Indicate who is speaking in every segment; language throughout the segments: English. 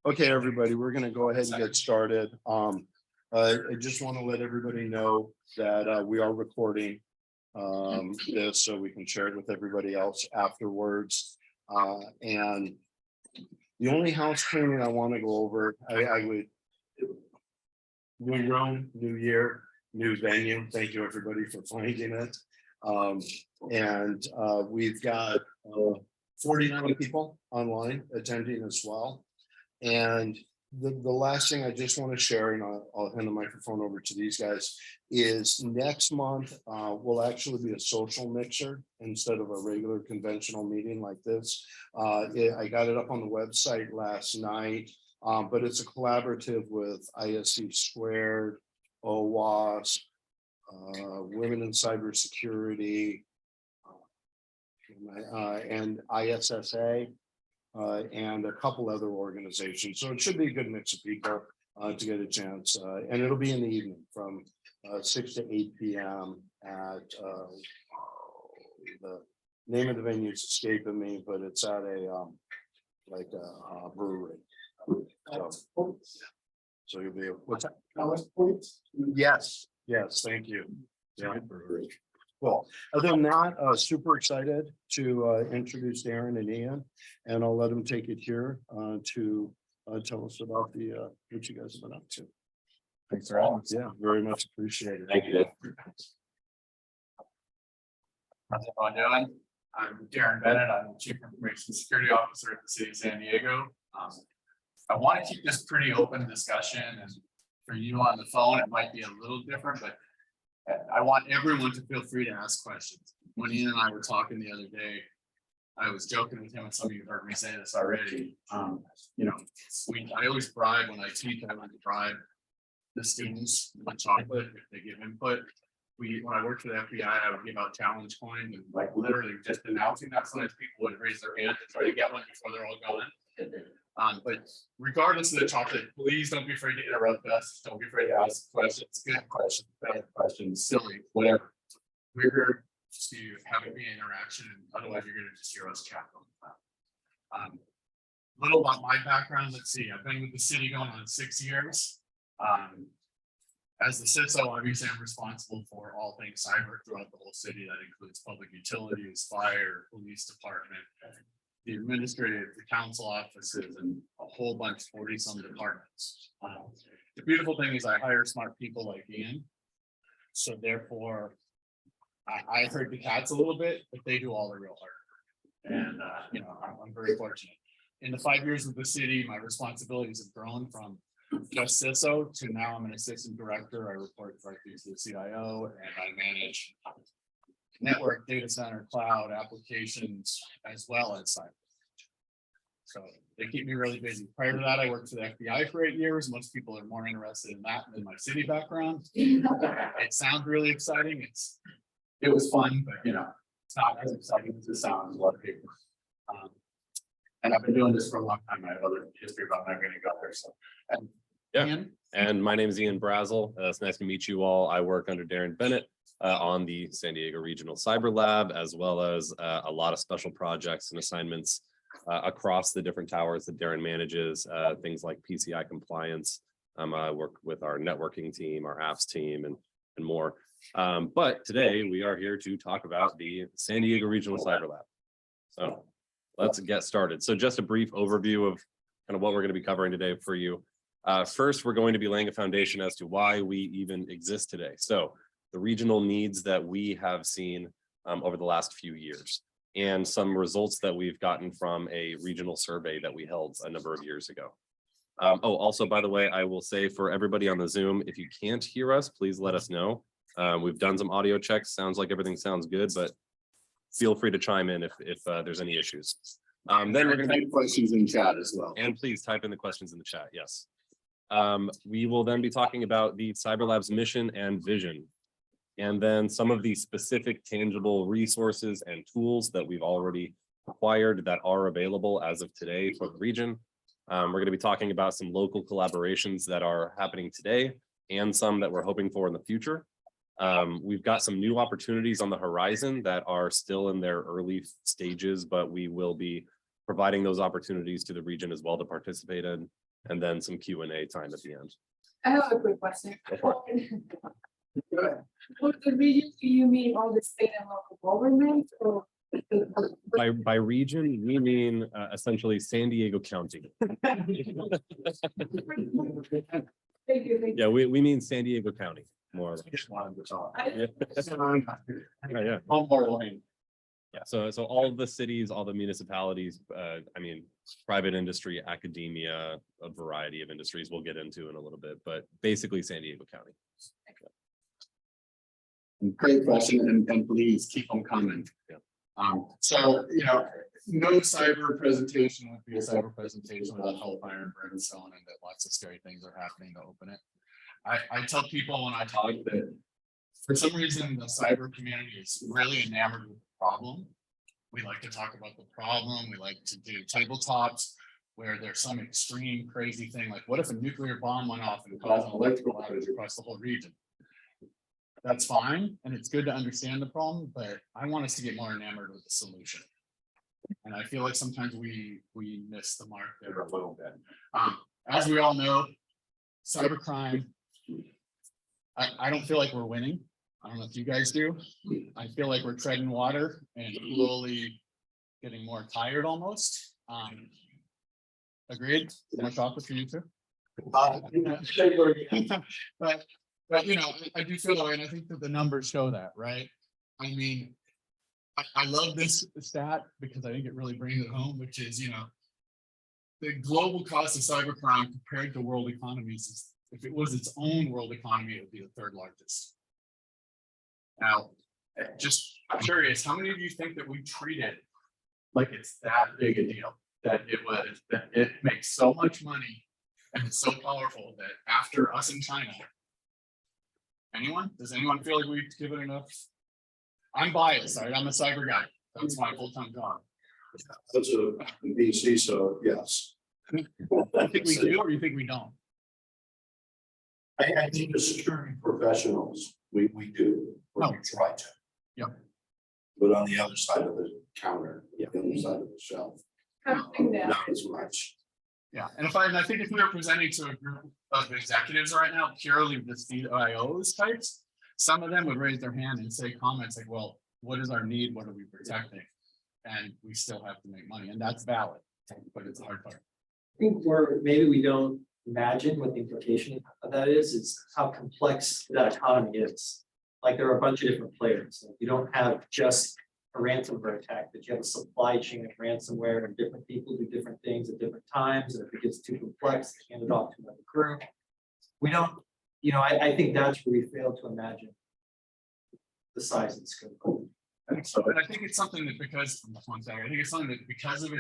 Speaker 1: Okay, everybody, we're going to go ahead and get started. I just want to let everybody know that we are recording this so we can share it with everybody else afterwards. And the only house cleaning I want to go over, I would new room, new year, new venue. Thank you, everybody, for finding it. And we've got 49 people online attending as well. And the last thing I just want to share, and I'll hand the microphone over to these guys, is next month will actually be a social mixer instead of a regular conventional meeting like this. I got it up on the website last night, but it's a collaborative with ISC Squared, OWASP, Women in Cybersecurity, and ISSA. And a couple other organizations. So it should be a good mix of people to get a chance. And it'll be in the evening from 6 to 8 p.m. at the name of the venue is escaping me, but it's at a brewery. So you'll be what's that? Yes, thank you. Yeah, brewery. Well, other than that, super excited to introduce Darren and Ian, and I'll let them take it here to tell us about the what you guys have been up to.
Speaker 2: Thanks for having us.
Speaker 1: Yeah, very much appreciated.
Speaker 2: Thank you, Dave. How's everyone doing? I'm Darren Bennett. I'm the Chief Information Security Officer at the City of San Diego. I want to keep this pretty open discussion, and for you on the phone, it might be a little different, but I want everyone to feel free to ask questions. When Ian and I were talking the other day, I was joking with him, and some of you have heard me say this already. You know, I always bribe when I teach. I want to bribe the students with chocolate if they give input. When I worked for the FBI, I would give out challenge coins and like literally just announcing that. Sometimes people would raise their hand and try to get one before they're all going. But regardless of the chocolate, please don't be afraid to interrupt us. Don't be afraid to ask questions, good questions, bad questions, silly, whatever. We're here to have it be an interaction. Otherwise, you're going to just hear us chat all the time. Little about my background. Let's see. I've been with the city going on 6 years. As the CISO, obviously, I'm responsible for all things cyber throughout the whole city. That includes public utilities, fire, police department, the administrative, the council offices, and a whole bunch, 40-some departments. The beautiful thing is I hire smart people like Ian. So therefore, I herd the cats a little bit, but they do all the real hard. And, you know, I'm very fortunate. In the 5 years with the city, my responsibilities have grown from just CISO to now I'm an assistant director. I report directly to the CIO, and I manage network, data center, cloud applications, as well as cyber. So they keep me really busy. Prior to that, I worked for the FBI for 8 years. Most people are more interested in that than my city background. It sounds really exciting. It was fun, but you know, it's not as exciting as it sounds. A lot of people. And I've been doing this for a long time. I have other history, but I'm not going to go there. So,
Speaker 3: yeah.
Speaker 2: Ian?
Speaker 3: And my name is Ian Brazill. It's nice to meet you all. I work under Darren Bennett on the San Diego Regional Cyber Lab, as well as a lot of special projects and assignments across the different towers that Darren manages, things like PCI compliance. I work with our networking team, our apps team, and more. But today we are here to talk about the San Diego Regional Cyber Lab. So let's get started. So just a brief overview of kind of what we're going to be covering today for you. First, we're going to be laying a foundation as to why we even exist today. So the regional needs that we have seen over the last few years, and some results that we've gotten from a regional survey that we held a number of years ago. Also, by the way, I will say for everybody on the Zoom, if you can't hear us, please let us know. We've done some audio checks. Sounds like everything sounds good, but feel free to chime in if there's any issues. Then we're going to
Speaker 2: type questions in chat as well.
Speaker 3: And please type in the questions in the chat. Yes. We will then be talking about the Cyber Lab's mission and vision, and then some of the specific tangible resources and tools that we've already acquired that are available as of today for the region. We're going to be talking about some local collaborations that are happening today and some that we're hoping for in the future. We've got some new opportunities on the horizon that are still in their early stages, but we will be providing those opportunities to the region as well to participate in. and then some Q&A time at the end.
Speaker 4: I have a quick question. With the region, do you mean all the state and local governments or?
Speaker 3: By region, we mean essentially San Diego County.
Speaker 4: Thank you, thank you.
Speaker 3: Yeah, we mean San Diego County, more or less.
Speaker 2: Just wanted to talk.
Speaker 3: Yeah. Yeah.
Speaker 2: One more lane.
Speaker 3: Yeah, so all of the cities, all the municipalities, I mean, private industry, academia, a variety of industries we'll get into in a little bit, but basically San Diego County.
Speaker 2: Great question, and please keep them coming.
Speaker 3: Yeah.
Speaker 2: So, you know, no cyber presentation would be a cyber presentation without hellfire and brimstone, and that lots of scary things are happening to open it. I tell people when I talk that for some reason, the cyber community is really enamored with the problem. We like to talk about the problem. We like to do tabletops where there's some extreme crazy thing, like what if a nuclear bomb went off and caused an electrical outage across the whole region? That's fine, and it's good to understand the problem, but I want us to get more enamored with the solution. And I feel like sometimes we miss the mark there a little bit. As we all know, cybercrime, I don't feel like we're winning. I don't know if you guys do. I feel like we're treading water and slowly getting more tired almost. Agreed? More chocolate for you too? But you know, I do feel that way, and I think that the numbers show that, right? I mean, I love this stat because I think it really brings it home, which is, you know, the global cost of cybercrime compared to world economies is, if it was its own world economy, it would be the third largest. Now, just I'm curious, how many of you think that we treat it like it's that big a deal? That it makes so much money and it's so powerful that after us in China, anyone? Does anyone feel like we give it enough? I'm biased, right? I'm a cyber guy. That's my full-time job.
Speaker 1: That's a BC, so yes.
Speaker 2: You think we do, or you think we don't?
Speaker 1: I think the security professionals, we do, or we try to.
Speaker 2: Yeah.
Speaker 1: But on the other side of the counter, the other side of the shelf, not as much.
Speaker 2: Yeah, and I think if we were presenting to a group of executives right now, purely the CIOs types, some of them would raise their hand and say comments like, well, what is our need? What are we protecting? And we still have to make money, and that's valid, but it's a hard part.
Speaker 5: I think maybe we don't imagine what the implication of that is how complex that economy is. Like there are a bunch of different players. Like, you don't have just a ransomware attack, but you have a supply chain of ransomware and different people do different things at different times. And if it gets too complex, they hand it off to another group. We don't, you know, I think that's where we fail to imagine the size and scope of it.
Speaker 2: I think so, and I think it's something that because of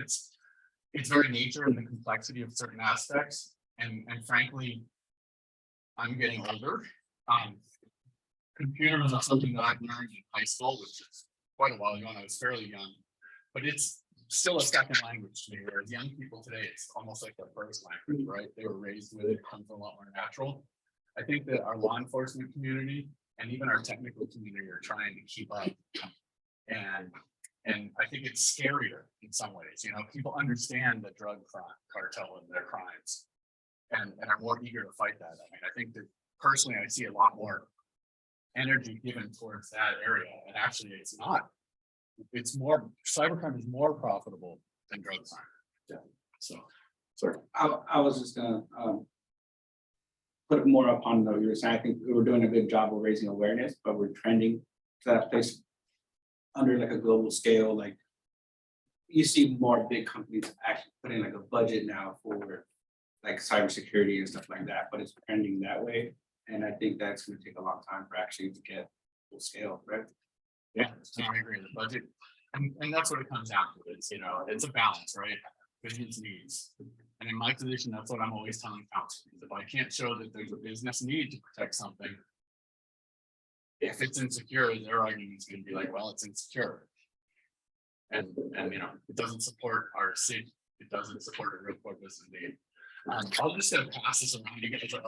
Speaker 2: its very nature and the complexity of certain aspects, and frankly, I'm getting older. Computers are something that I've learned in high school, which is quite a while ago, and I was fairly young, but it's still a second language to me, whereas young people today, it's almost like their first language, right? They were raised with it, it comes a lot more natural. I think that our law enforcement community and even our technical community are trying to keep up. And I think it's scarier in some ways, you know, people understand the drug cartel and their crimes and are more eager to fight that. I mean, I think that personally, I see a lot more energy given towards that area, and actually it's not. It's more, cybercrime is more profitable than drug crime. Yeah. So, sorry.
Speaker 6: I was just gonna put more up on what you were saying. I think we were doing a good job of raising awareness, but we're trending to that place under like a global scale. Like you see more big companies actually putting like a budget now for like cybersecurity and stuff like that, but it's trending that way. And I think that's going to take a long time for actually to get full scale, right?
Speaker 2: Yeah, I agree. The budget, and that's what it comes down to. It's, you know, it's a balance, right? Business needs, and in my position, that's what I'm always telling counsel. If I can't show that there's a business need to protect something, if it's insecure, their argument is going to be like, well, it's insecure, and you know, it doesn't support our city. It doesn't support a real core business need. I'll just pass this around. You guys are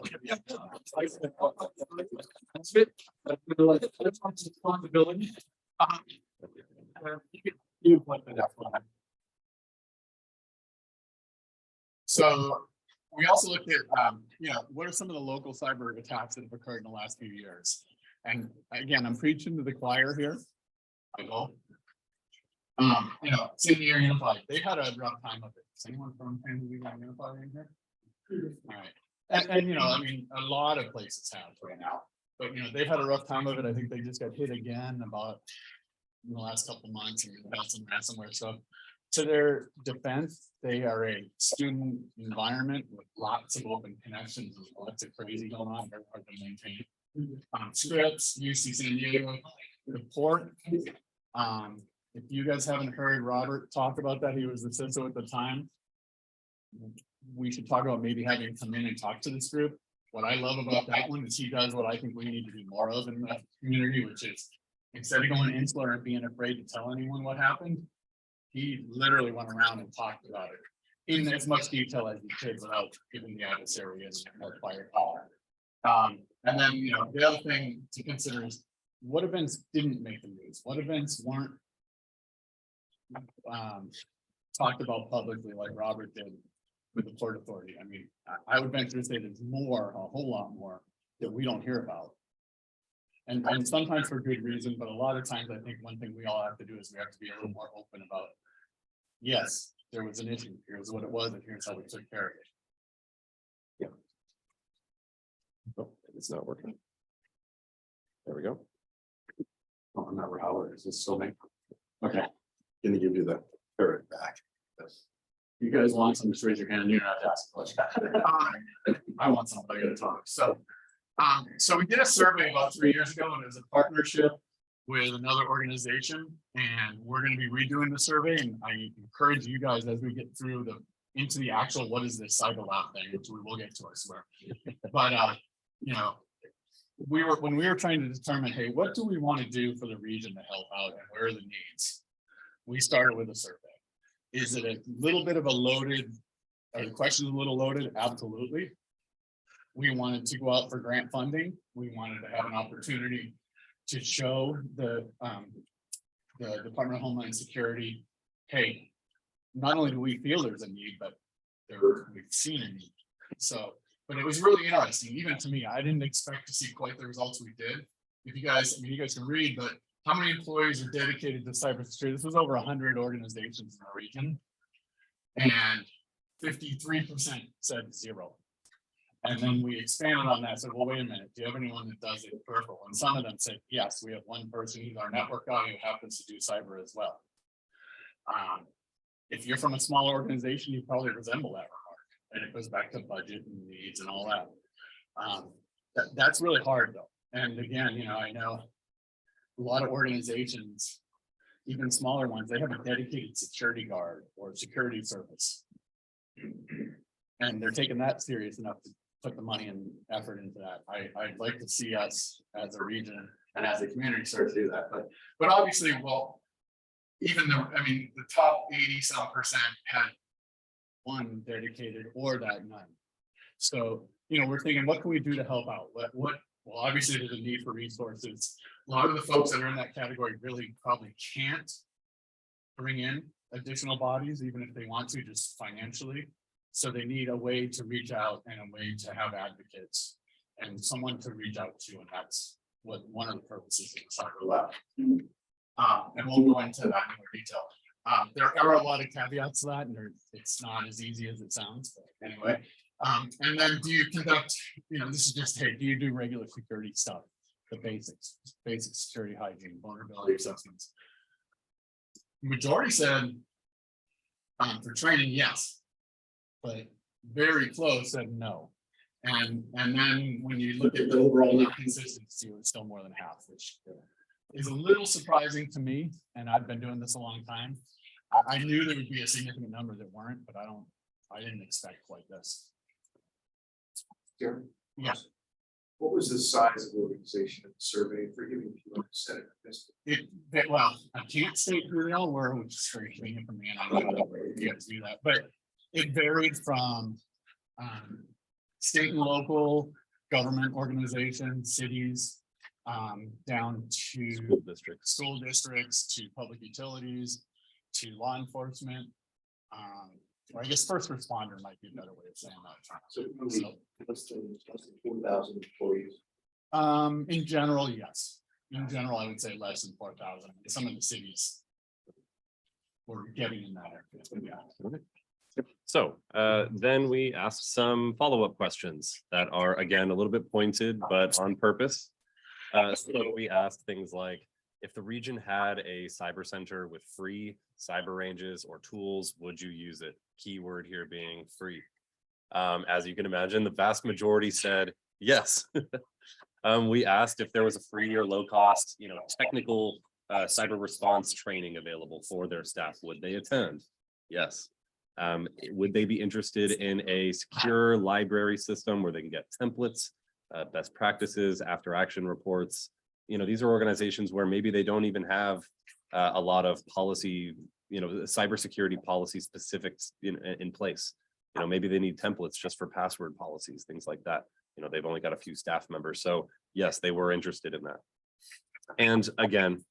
Speaker 2: responsibility. So we also looked at, what are some of the local cyber attacks that have occurred in the last few years? And again, I'm preaching to the choir here. I hope. San Diego Unified, they've had a rough time of it. Is anyone from San Diego Unified in here? All right. And a lot of places have right now, but they've had a rough time of it. I think they just got hit again about in the last couple of months and had some ransomware stuff. To their defense, they are a student environment with lots of open connections, and lots of crazy going on, very hard to maintain. Scripts, UC San Diego, report. If you guys haven't heard Robert talk about that, he was the CISO at the time. We should talk about maybe having him come in and talk to this group. What I love about that one is he does what I think we need to do more of in the community, which is instead of going insular and being afraid to tell anyone what happened, he literally went around and talked about it in as much detail as he could without giving the adversary a firepower. And then, the other thing to consider is what events didn't make the news, what events weren't talked about publicly like Robert did with the Port Authority. I would venture to say there's more, a whole lot more that we don't hear about. And sometimes for good reason, but a lot of times I think one thing we all have to do is we have to be a little more open about, yes, there was an issue, here's what it was, and here's how we took care of it.
Speaker 3: Oh, it's not working. There we go.
Speaker 2: Oh, I'm not Howard, is this still me? Okay,
Speaker 1: Gonna give you the parrot back.
Speaker 2: you guys want some, just raise your hand, you don't have to ask a question. I want somebody to talk, so we did a survey about 3 years ago, and it was a partnership with another organization, and we're going to be redoing the survey. And I encourage you guys as we get through into the actual what is this cyber lab thing, which we will get to, I swear. But when we were trying to determine, hey, what do we want to do for the region to help out, and where are the needs? We started with a survey. Is it a little bit of a loaded? Are the questions a little loaded? Absolutely. We wanted to go out for grant funding. We wanted to have an opportunity to show the Department of Homeland Security, hey, not only do we feel there's a need, but we've seen a need. So, but it was really interesting, even to me. I didn't expect to see quite the results we did. If you guys, you guys can read, but how many employees are dedicated to cybersecurity? This was over 100 organizations in our region, and 53% said 0. And then we expanded on that, said, well, wait a minute, do you have anyone that does it purple? And some of them said, yes, we have one person who's our network guy who happens to do cyber as well. If you're from a small organization, you probably resemble that remark. And it goes back to budget and needs and all that. That's really hard though. And again, I know a lot of organizations, even smaller ones, they have a dedicated security guard or security service. And they're taking that serious enough to put the money and effort into that. I'd like to see us as a region and as a community start to do that. But obviously, well, even though, the top 80-some% had one dedicated or that none. So, we're thinking, what can we do to help out? Well, obviously there's a need for resources. A lot of the folks that are in that category really probably can't bring in additional bodies, even if they want to, just financially. So they need a way to reach out and a way to have advocates and someone to reach out to. And that's what one of the purposes of the cyber lab. And we'll go into that in more detail. There are a lot of caveats to that, and it's not as easy as it sounds, but anyway. And then do you conduct, this is just, hey, do you do regular security stuff? The basics, basic security hygiene, vulnerability assessments. Majority said for training, yes. But very close said no. And then when you look at the overall consistency, it's still more than half, which is a little surprising to me. And I've been doing this a long time. I knew there would be a significant number that weren't, but I didn't expect quite this.
Speaker 7: Darren?
Speaker 2: Yes.
Speaker 7: What was the size of the organization in the survey? Forgive me if you want to set it.
Speaker 2: Well, I can't state who they all were, which is very convenient for me, and I don't know where you guys do that, but it varied from state and local government organizations, cities, down to school districts, to public utilities, to law enforcement, Or I guess first responder might be a better way of saying that.
Speaker 7: So less than 4,000 employees.
Speaker 2: In general, yes. In general, I would say less than 4,000. Some of the cities we're getting in that area. Yeah.
Speaker 3: So then we asked some follow-up questions that are, again, a little bit pointed, but on purpose. So we asked things like, if the region had a cyber center with free cyber ranges or tools, would you use it? Keyword here being free. As you can imagine, the vast majority said yes. We asked if there was a free or low cost, technical cyber response training available for their staff. Would they attend? Yes. Would they be interested in a secure library system where they can get templates, best practices, after action reports? These are organizations where maybe they don't even have a lot of policy, cybersecurity policy specifics in place. Maybe they need templates just for password policies, things like that. They've only got a few staff members. So yes, they were interested in that. And again,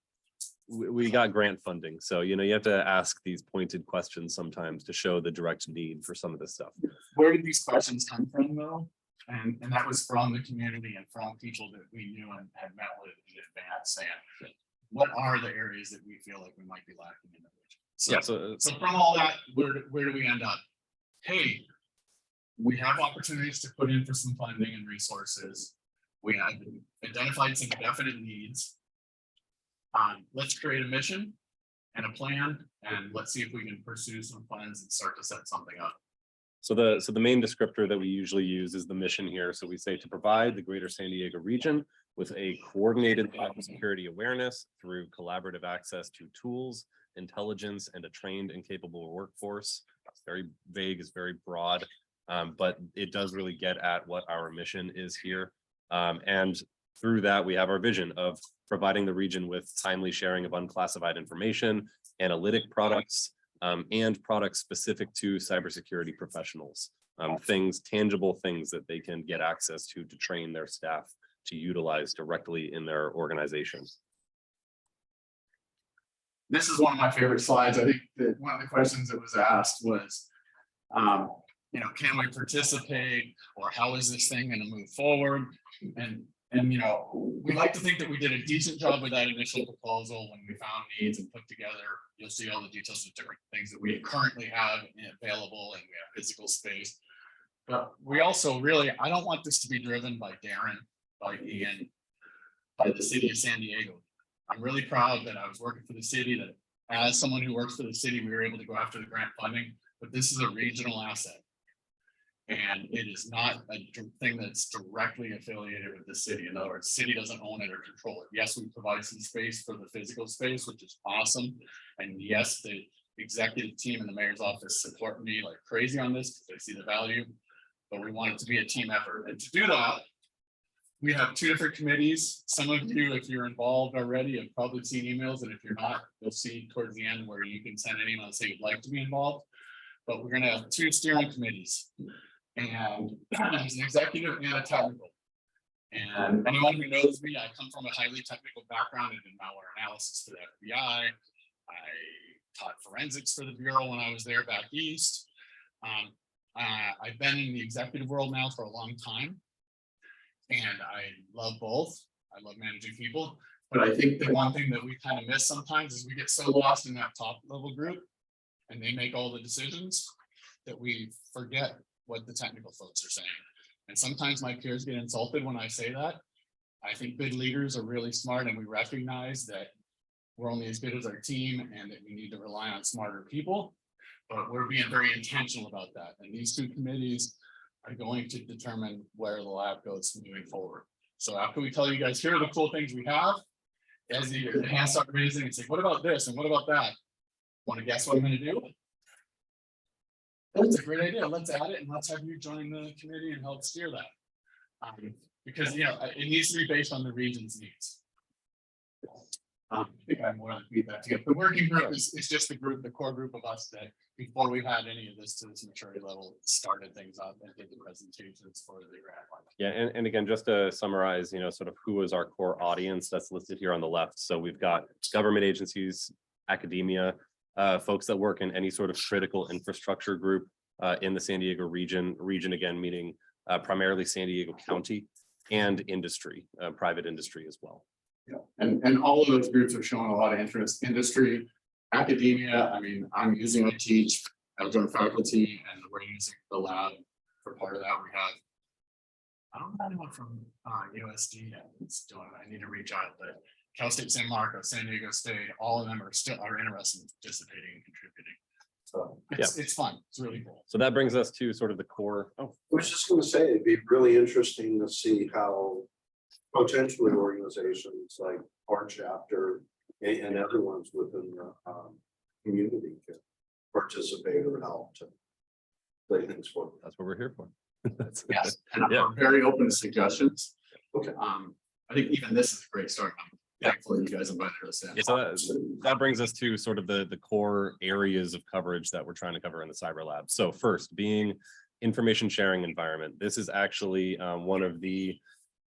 Speaker 3: we got grant funding. So, you have to ask these pointed questions sometimes to show the direct need for some of this stuff.
Speaker 2: Where did these questions come from though? And that was from the community and from people that we knew and had met with in advance, saying, what are the areas that we feel like we might be lacking in the region? So from all that, where do we end up? Hey, we have opportunities to put in for some funding and resources. We have identified some definite needs. Let's create a mission and a plan, and let's see if we can pursue some funds and start to set something up.
Speaker 3: So the main descriptor that we usually use is the mission here. So we say to provide the greater San Diego region with a coordinated cybersecurity awareness through collaborative access to tools, intelligence, and a trained and capable workforce. It's very vague, it's very broad, but it does really get at what our mission is here. And through that, we have our vision of providing the region with timely sharing of unclassified information, analytic products, and products specific to cybersecurity professionals. Tangible things that they can get access to train their staff to utilize directly in their organizations.
Speaker 2: This is one of my favorite slides. I think that one of the questions that was asked was, can we participate, or how is this thing going to move forward? And we like to think that we did a decent job with that initial proposal when we found needs and put together. You'll see all the details of different things that we currently have available, and we have physical space. But we also I don't want this to be driven by Darren, by Ian, by the city of San Diego. I'm really proud that I was working for the city, that as someone who works for the city, we were able to go after the grant funding, but this is a regional asset. And it is not a thing that's directly affiliated with the city. In other words, the city doesn't own it or control it. Yes, we provide some space for the physical space, which is awesome. And yes, the executive team and the mayor's office support me like crazy on this because they see the value, but we want it to be a team effort. And to do that, we have two different committees. Some of you, if you're involved already, have probably seen emails. And if you're not, you'll see towards the end where you can send an email and say you'd like to be involved. But we're going to have two steering committees. And there's an executive and a technical. And anyone who knows me, I come from a highly technical background. I did malware analysis for the FBI. I taught forensics for the Bureau when I was there back east. I've been in the executive world now for a long time. And I love both. I love managing people. But I think the one thing that we kind of miss sometimes is we get so lost in that top level group and they make all the decisions that we forget what the technical folks are saying. And sometimes my peers get insulted when I say that. I think good leaders are really smart, and we recognize that we're only as good as our team and that we need to rely on smarter people, but we're being very intentional about that. And these two committees are going to determine where the lab goes moving forward. So after we tell you guys, here are the cool things we have, as the hands start raising and say, what about this and what about that? Want to guess what I'm going to do? That's a great idea. Let's add it and let's have you join the committee and help steer that. Because it needs to be based on the region's needs. I think I'm more than feedback to get. The working group is just the core group of us that before we had any of this to this maturity level, started things up and did the presentations for the grant fund.
Speaker 3: Yeah, and again, just to summarize, sort of who is our core audience that's listed here on the left. So we've got government agencies, academia, folks that work in any sort of critical infrastructure group in the San Diego region again, meaning primarily San Diego County and industry, private industry as well.
Speaker 2: Yeah, and all of those groups are showing a lot of interest. Industry, academia, I mean, I'm using it to teach, adjunct faculty, and we're using the lab for part of that. We have, I don't know anyone from USD yet that's doing it. I need to reach out, but Cal State San Marcos, San Diego State, all of them are interested in participating and contributing. So it's fun. It's really cool.
Speaker 3: So that brings us to sort of the core. Oh,
Speaker 7: I was just gonna say, it'd be really interesting to see how potentially organizations like our chapter and other ones within the community can participate or help to play things forward.
Speaker 3: that's what we're here for. That's-
Speaker 2: Yes, and
Speaker 3: Yeah.
Speaker 2: I'm very open to suggestions.
Speaker 7: Okay.
Speaker 2: I think even this is a great start. I'm thankful you guys invited us in.
Speaker 3: Yeah, so that brings us to sort of the core areas of coverage that we're trying to cover in the cyber lab. So first, being information sharing environment. This is actually one of the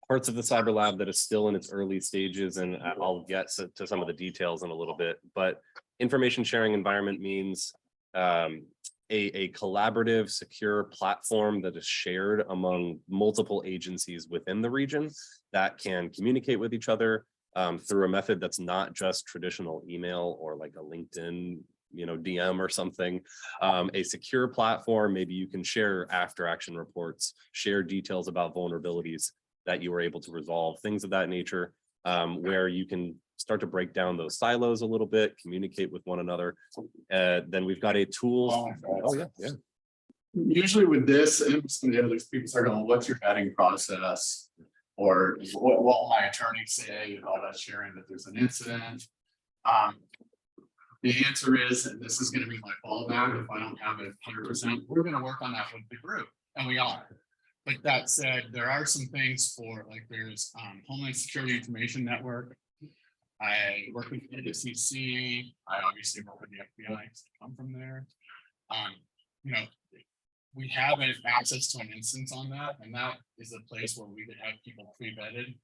Speaker 3: parts of the cyber lab that is still in its early stages, and I'll get to some of the details in a little bit. But information sharing environment means a collaborative, secure platform that is shared among multiple agencies within the region that can communicate with each other through a method that's not just traditional email or like a LinkedIn, DM or something. A secure platform, maybe you can share after action reports, share details about vulnerabilities that you were able to resolve, things of that nature, where you can start to break down those silos a little bit, communicate with one another. Then we've got a tool. Oh yeah.
Speaker 2: Usually with this, and some of the other people start going, what's your vetting process? Or what will my attorney say and all that sharing that there's an incident? The answer is, and this is going to be my fallback if I don't have it 100%, we're going to work on that with the group, and we are. But that said, there are some things for, like, there's Homeland Security Information Network. I work with NCC. I obviously work with the FBI. I'm from there. We have access to an instance on that, and that is a place where we could have people pre-vetted.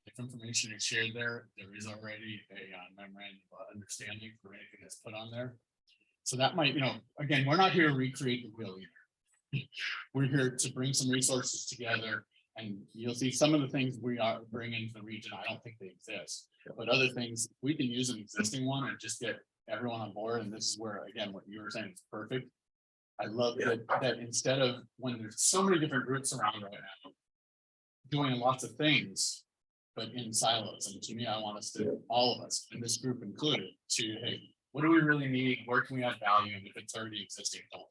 Speaker 2: If information is shared there, there is already a memorandum of understanding for anything that's put on there. So that might, again, we're not here to recreate the wheel either. We're here to bring some resources together, and you'll see some of the things we are bringing to the region. I don't think they exist, but other things we can use an existing one and just get everyone on board. And this is where, again, what you were saying is perfect. I love that instead of, when there's so many different groups around right now doing lots of things, but in silos. And to me, I want us to, all of us, and this group included, to, hey, what do we really need? Where can we add value? And if it's already existing, don't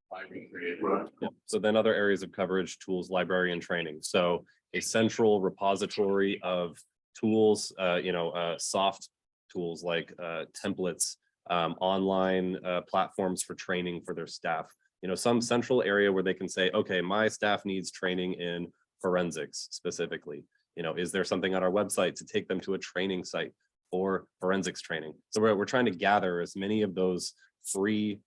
Speaker 2: buy recreate.
Speaker 7: Right.
Speaker 3: Yeah. So then other areas of coverage, tools, library, and training. So a central repository of tools, soft tools like templates, online platforms for training for their staff. Some central area where they can say, okay, my staff needs training in forensics specifically. Is there something on our website to take them to a training site for forensics training? So we're trying to gather as many of those free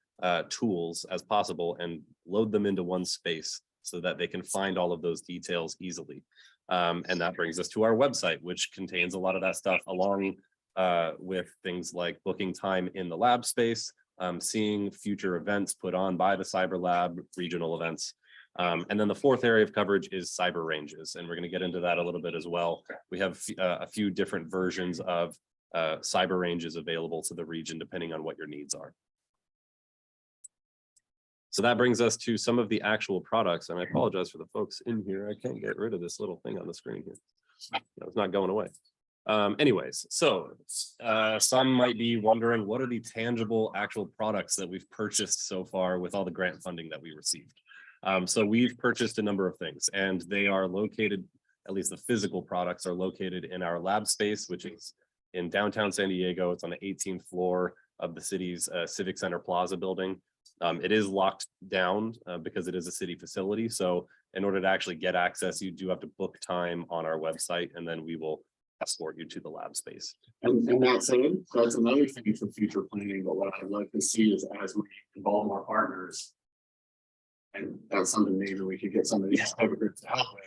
Speaker 3: tools as possible and load them into one space so that they can find all of those details easily. And that brings us to our website, which contains a lot of that stuff, along with things like booking time in the lab space, seeing future events put on by the Cyber Lab, regional events. And then the fourth area of coverage is cyber ranges. And we're going to get into that a little bit as well. We have a few different versions of cyber ranges available to the region, depending on what your needs are. So that brings us to some of the actual products. And I apologize for the folks in here. I can't get rid of this little thing on the screen here. It's not going away. Anyways, so some might be wondering, what are the tangible actual products that we've purchased so far with all the grant funding that we received? So we've purchased a number of things, and they are located, at least the physical products are located in our lab space, which is in downtown San Diego. It's on the 18th floor of the city's Civic Center Plaza building. It is locked down because it is a city facility. So in order to actually get access, you do have to book time on our website, and then we will escort you to the lab space.
Speaker 2: And that's another thing for future planning. But what I'd like to see is, as we involve more partners, and that's something maybe we could get some of these other groups to help with,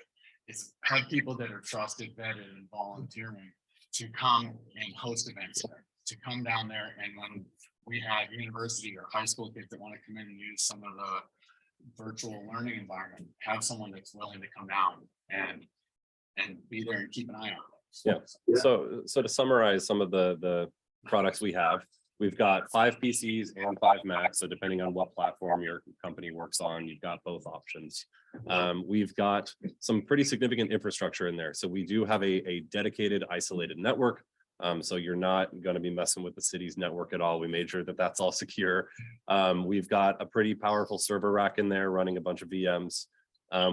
Speaker 2: is have people that are trusted, vetted, and volunteering to come and host events, to come down there. And when we had university or high school kids that want to come in and use some of the virtual learning environment, have someone that's willing to come down and be there and keep an eye on it.
Speaker 3: Yeah. So to summarize some of the products we have, we've got 5 PCs and 5 Macs. So depending on what platform your company works on, you've got both options. We've got some pretty significant infrastructure in there. So we do have a dedicated isolated network. So you're not going to be messing with the city's network at all. We made sure that that's all secure. We've got a pretty powerful server rack in there running a bunch of VMs.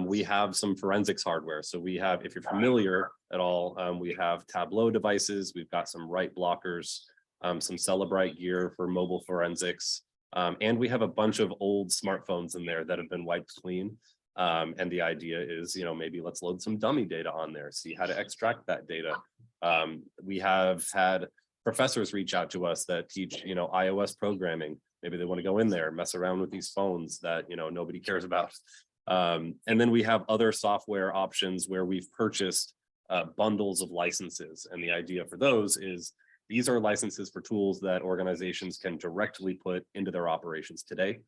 Speaker 3: We have some forensics hardware. So we have, if you're familiar at all, we have Tableau devices. We've got some write blockers, some Celebrite gear for mobile forensics. And we have a bunch of old smartphones in there that have been wiped clean. And the idea is, maybe let's load some dummy data on there, see how to extract that data. We have had professors reach out to us that teach, iOS programming. Maybe they want to go in there, mess around with these phones that, nobody cares about. And then we have other software options where we've purchased bundles of licenses. And the idea for those is these are licenses for tools that organizations can directly put into their operations today.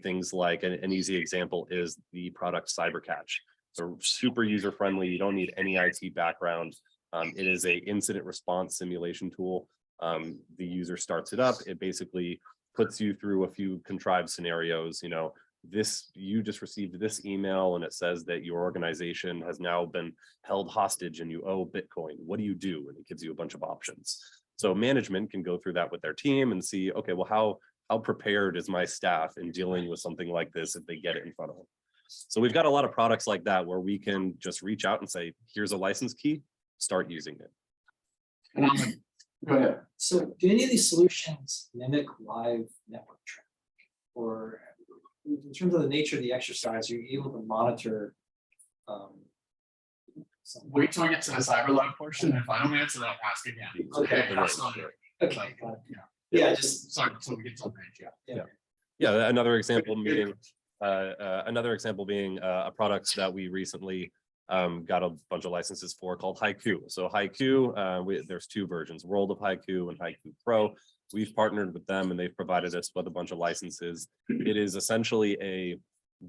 Speaker 3: Things like an easy example is the product CyberCatch. So super user friendly. You don't need any IT background. It is a incident response simulation tool. The user starts it up. It basically puts you through a few contrived scenarios. You just received this email and it says that your organization has now been held hostage and you owe Bitcoin. What do you do? And it gives you a bunch of options. So management can go through that with their team and see, okay, well, how prepared is my staff in dealing with something like this if they get it in front of them? So we've got a lot of products like that where we can just reach out and say, here's a license key, start using it.
Speaker 2: Go ahead.
Speaker 5: So do any of these solutions mimic live network traffic? Or in terms of the nature of the exercise, are you able to monitor?
Speaker 2: Wait till we get to the cyber lab portion. If I don't answer that, ask again.
Speaker 5: Okay.
Speaker 2: Absolutely.
Speaker 5: Okay, got it. Yeah, just.
Speaker 2: Sorry, until we get to the page,
Speaker 3: Yeah, another example being a product that we recently got a bunch of licenses for called Haiku. So Haiku, there's 2 versions, World of Haiku and Haiku Pro. We've partnered with them and they've provided us with a bunch of licenses. It is essentially a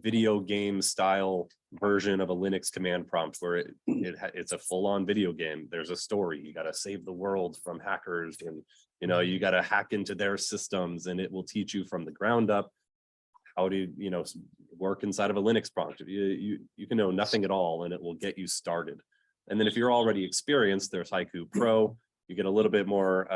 Speaker 3: video game style version of a Linux command prompt where it's a full-on video game. There's a story. You got to save the world from hackers and you got to hack into their systems, and it will teach you from the ground up how to work inside of a Linux prompt. You can know nothing at all and it will get you started. And then if you're already experienced, there's Haiku Pro. You get a little bit more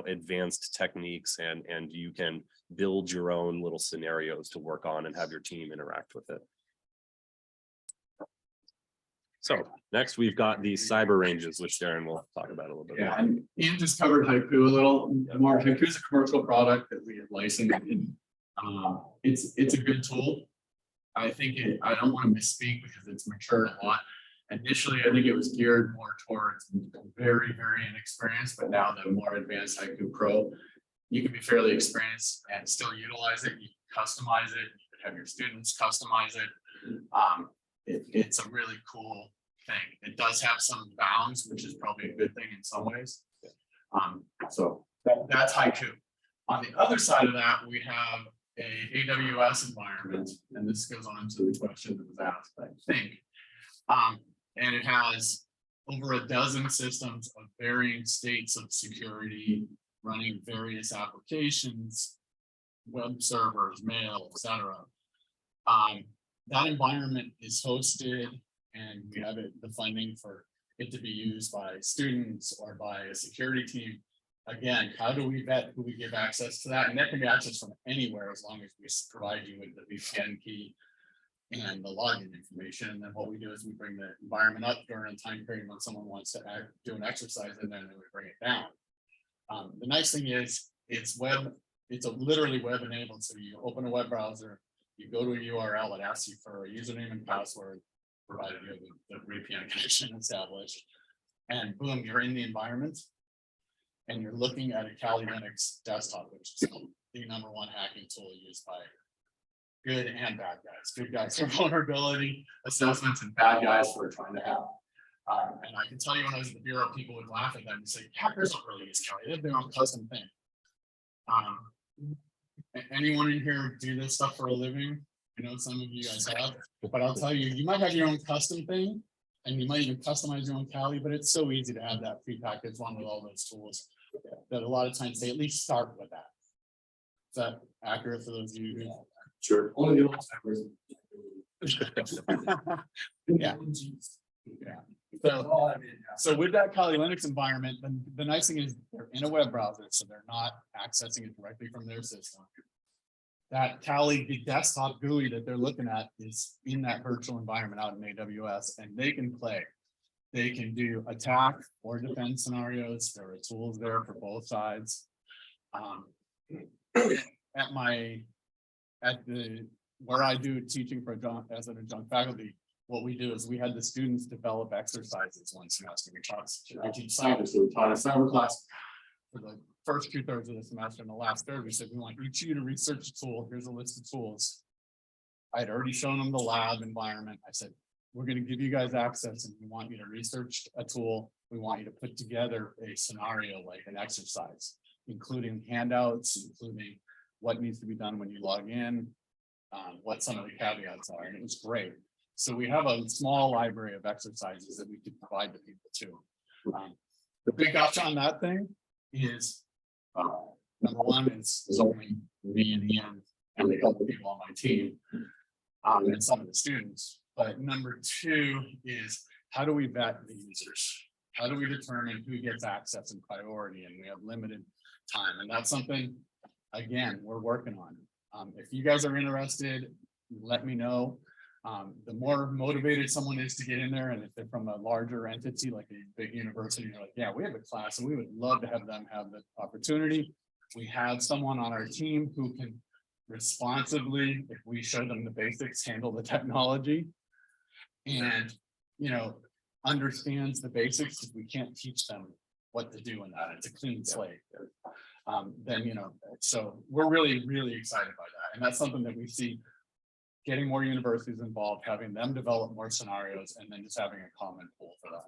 Speaker 3: advanced techniques and you can build your own little scenarios to work on and have your team interact with it. So next we've got the cyber ranges, which Darren will talk about a little bit.
Speaker 2: Yeah, and Ian just covered Haiku a little more. Haiku is a commercial product that we have licensed. It's a good tool. I don't want to misspeak because it's matured a lot. Initially, I think it was geared more towards very, very inexperienced, but now the more advanced Haiku Pro, you can be fairly experienced and still utilize it. You can customize it. You can have your students customize it. It's a really cool thing. It does have some bounds, which is probably a good thing in some ways. So that's Haiku. On the other side of that, we have a AWS environment, and this goes on to the question that was asked, I think. And it has over a dozen systems of varying states of security, running various applications, web servers, mail, etc. That environment is hosted, and we have the funding for it to be used by students or by a security team. Again, how do we vet who we give access to that? And that can be accessed from anywhere as long as we provide you with the VPN key and the login information. And then what we do is we bring the environment up during a time period when someone wants to do an exercise, and then we bring it down. The nice thing is it's literally web enabled. So you open a web browser, you go to a URL, it asks you for a username and password, provided you have the VPN connection established, and boom, you're in the environment. And you're looking at a Kali Linux desktop, which is the #1 hacking tool used by good and bad guys. Good guys for vulnerability assessments and bad guys for trying to hack. And I can tell you when I was at the Bureau, people would laugh at that and say, hackers don't really use Kali, they have their own custom thing. Anyone in here do this stuff for a living? I know some of you guys have, but I'll tell you, you might have your own custom thing. And you might even customize your own Kali, but it's so easy to have that prepackaged one with all those tools. That a lot of times they at least start with that. Is that accurate for those of you who?
Speaker 7: Sure.
Speaker 5: Only the old timers.
Speaker 2: Yeah. Yeah. So with that Kali Linux environment, the nice thing is they're in a web browser, so they're not accessing it directly from their system. That Kali, the desktop GUI that they're looking at is in that virtual environment out in AWS, and they can play. They can do attack or defense scenarios. There are tools there for both sides. Where I do teaching for as an adjunct faculty, what we do is we had the students develop exercises one semester. We taught cyber, so we taught a cyber class for the first 2/3 of the semester. And the last third, we said, we want each of you to research a tool. Here's a list of tools. I had already shown them the lab environment. I said, we're going to give you guys access and we want you to research a tool. We want you to put together a scenario like an exercise, including handouts, including what needs to be done when you log in, what some of the caveats are. And it was great. So we have a small library of exercises that we could provide to people too. The big gotcha on that thing is number one is only me and Ian and a couple people on my team and some of the students. But number two is how do we vet the users? How do we determine who gets access and priority? And we have limited time. And that's something, again, we're working on. If you guys are interested, let me know. The more motivated someone is to get in there, and if they're from a larger entity like a big university, you're like, yeah, we have a class and we would love to have them have the opportunity. We have someone on our team who can responsibly, if we show them the basics, handle the technology and, understands the basics. If we can't teach them what to do in that, it's a clean slate. Then, so we're really, really excited by that. And that's something that we see getting more universities involved, having them develop more scenarios, and then just having a common pool for that.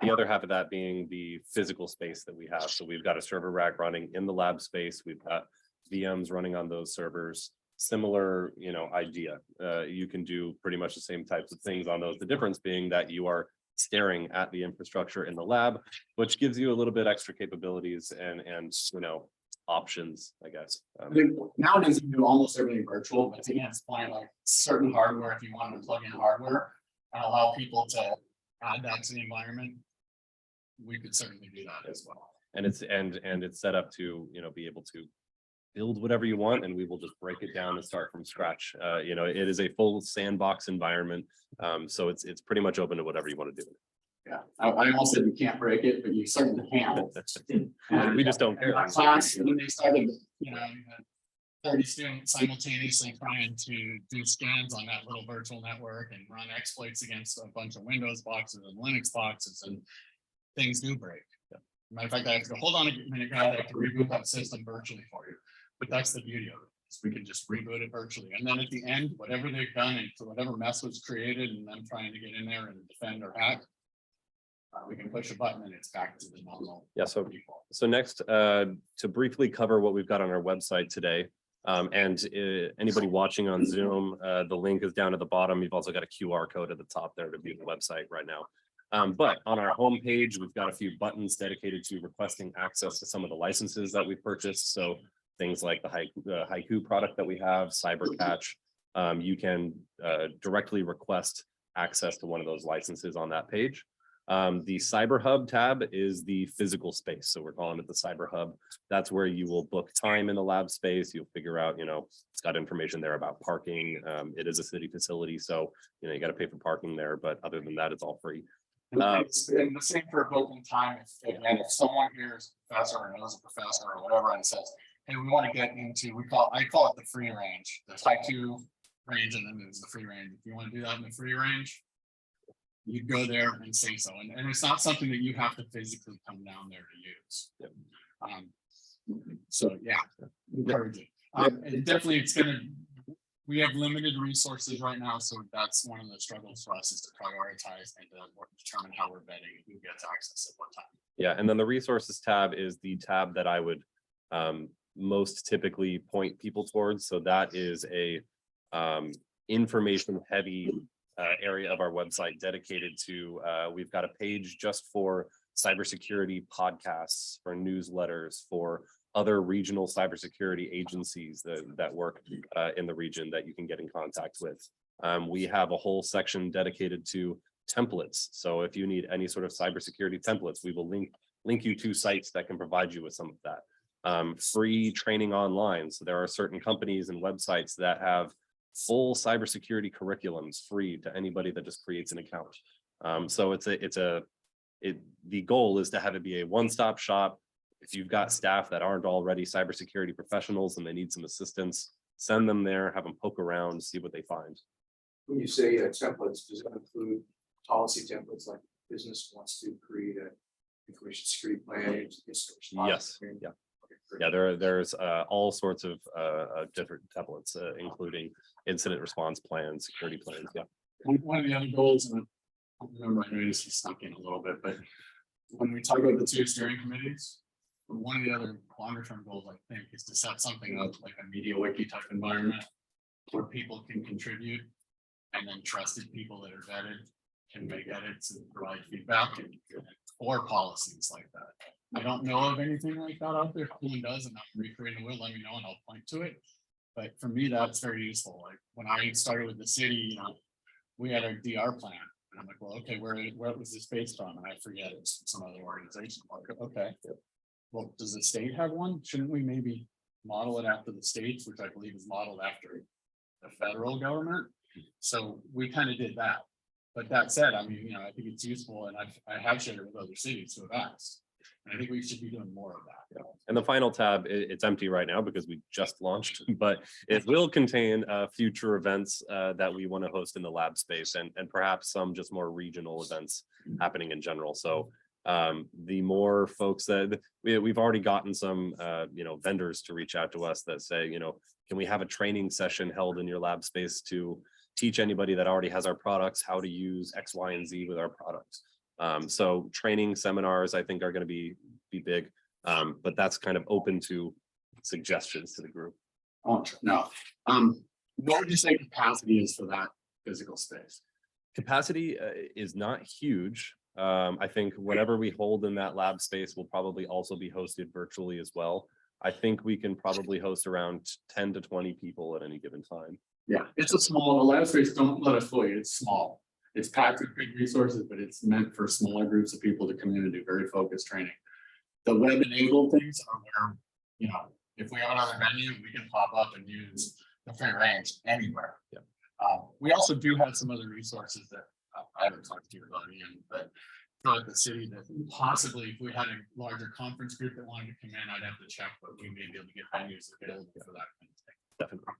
Speaker 3: The other half of that being the physical space that we have. So we've got a server rack running in the lab space. We've got VMs running on those servers. Similar, idea. You can do pretty much the same types of things on those. The difference being that you are staring at the infrastructure in the lab, which gives you a little bit extra capabilities and options, I guess.
Speaker 2: I think nowadays you can do almost everything virtual, but to Ian's point, like certain hardware, if you wanted to plug in hardware and allow people to add that to the environment, we could certainly do that as well.
Speaker 3: And it's set up to be able to build whatever you want, and we will just break it down and start from scratch. It is a full sandbox environment, so it's pretty much open to whatever you want to do.
Speaker 2: Yeah, I almost said you can't break it, but you certainly can.
Speaker 3: And we just don't care.
Speaker 2: My class, when they started, you had 30 students simultaneously trying to do scans on that little virtual network and run exploits against a bunch of Windows boxes and Linux boxes, and things do break. Matter of fact, I have to go, hold on a minute, guys, I have to reboot that system virtually for you. But that's the beauty of it, is we can just reboot it virtually. And then at the end, whatever they've done and for whatever mess was created and them trying to get in there and defend or hack, we can push a button and it's back to the normal.
Speaker 3: Yeah,
Speaker 2: default.
Speaker 3: So next, to briefly cover what we've got on our website today. And anybody watching on Zoom, the link is down at the bottom. You've also got a QR code at the top there to view the website right now. But on our homepage, we've got a few buttons dedicated to requesting access to some of the licenses that we purchased. So things like the Haiku product that we have, CyberCatch, you can directly request access to one of those licenses on that page. The Cyber Hub tab is the physical space. So we're calling it the Cyber Hub. That's where you will book time in the lab space. You'll figure out, it's got information there about parking. It is a city facility. So, you got to pay for parking there. But other than that, it's all free.
Speaker 2: And the same for booking time. If someone here is a professor or knows a professor or whatever and says, hey, we want to get into, I call it the free range. There's Haiku range and then there's the free range. If you want to do that in the free range, you go there and say so. And it's not something that you have to physically come down there to use. So yeah, encourage it. And definitely we have limited resources right now. So that's one of the struggles for us is to prioritize and determine how we're vetting who gets access at what time.
Speaker 3: Yeah, and then the resources tab is the tab that I would most typically point people towards. So that is a information heavy area of our website dedicated to, we've got a page just for cybersecurity podcasts, for newsletters, for other regional cybersecurity agencies that work in the region that you can get in contact with. We have a whole section dedicated to templates. So if you need any sort of cybersecurity templates, we will link you to sites that can provide you with some of that. Free training online. So there are certain companies and websites that have full cybersecurity curriculums free to anybody that just creates an account. So the goal is to have it be a one-stop shop. If you've got staff that aren't already cybersecurity professionals and they need some assistance, send them there, have them poke around, see what they find.
Speaker 7: When you say templates, does that include policy templates like business wants to create a information security plan?
Speaker 3: Yes, yeah. Yeah, there's all sorts of different templates, including incident response plans, security plans. Yeah.
Speaker 2: One of the other goals, and I remember I noticed he snuck in a little bit, but when we talk about the 2 steering committees, one of the other longer term goals, I think, is to set something up like a media wiki type environment where people can contribute, and then trusted people that are vetted can make edits and provide feedback or policies like that. I don't know of anything like that out there. If anyone does, and I'm recreating the wheel, let me know and I'll point to it. But for me, that's very useful. Like when I started with the city, we had our DR plan. And I'm like, well, okay, where was this based on? And I forget, it's from some other organization. Okay. Well, does the state have one? Shouldn't we maybe model it after the states, which I believe is modeled after the federal government? So we kind of did that. But that said, I mean, I think it's useful, and I have shared it with other cities who have asked. And I think we should be doing more of that.
Speaker 3: And the final tab, it's empty right now because we just launched, but it will contain future events that we want to host in the lab space, and perhaps some just more regional events happening in general. So the more folks that we've already gotten some vendors to reach out to us that say, can we have a training session held in your lab space to teach anybody that already has our products how to use X, Y, and Z with our products. So training seminars, I think, are going to be big, but that's kind of open to suggestions to the group.
Speaker 2: Oh, no. What would you say capacity is for that physical space?
Speaker 3: Capacity is not huge. I think whatever we hold in that lab space will probably also be hosted virtually as well. I think we can probably host around 10 to 20 people at any given time.
Speaker 2: Yeah, it's a small, the lab space, don't let us fool you, it's small. It's packed with big resources, but it's meant for smaller groups of people to come in and do very focused training. The web enabled things are where, if we have another venue, we can pop up and use the free range anywhere.
Speaker 3: Yeah.
Speaker 2: We also do have some other resources that I haven't talked to you about, Ian, but throughout the city that possibly if we had a larger conference group that wanted to come in, I'd have to check, but we may be able to get venues available for that kind of thing.
Speaker 3: Definitely.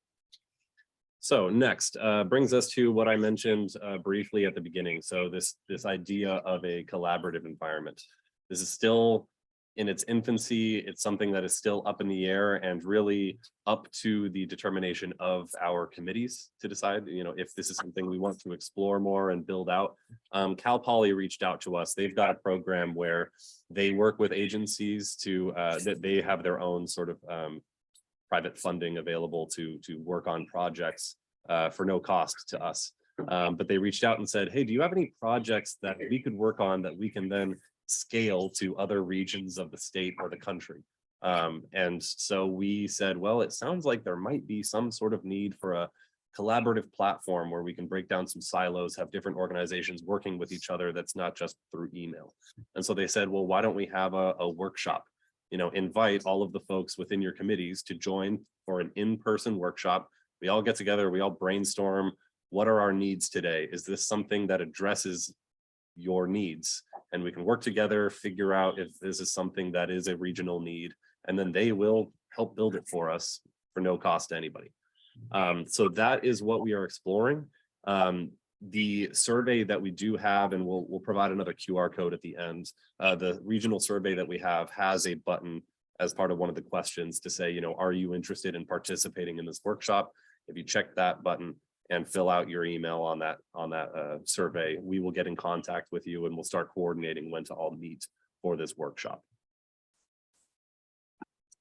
Speaker 3: So next brings us to what I mentioned briefly at the beginning. So this idea of a collaborative environment. This is still in its infancy. It's something that is still up in the air and really up to the determination of our committees to decide, if this is something we want to explore more and build out. Cal Poly reached out to us. They've got a program where they work with agencies to that they have their own sort of private funding available to work on projects for no cost to us. But they reached out and said, hey, do you have any projects that we could work on that we can then scale to other regions of the state or the country? And so we said, well, it sounds like there might be some sort of need for a collaborative platform where we can break down some silos, have different organizations working with each other that's not just through email. And so they said, well, why don't we have a workshop? Invite all of the folks within your committees to join for an in-person workshop. We all get together, we all brainstorm. What are our needs today? Is this something that addresses your needs? And we can work together, figure out if this is something that is a regional need, and then they will help build it for us for no cost to anybody. So that is what we are exploring. The survey that we do have, and we'll provide another QR code at the end. The regional survey that we have has a button as part of one of the questions to say, are you interested in participating in this workshop? If you check that button and fill out your email on that survey, we will get in contact with you and we'll start coordinating when to all meet for this workshop.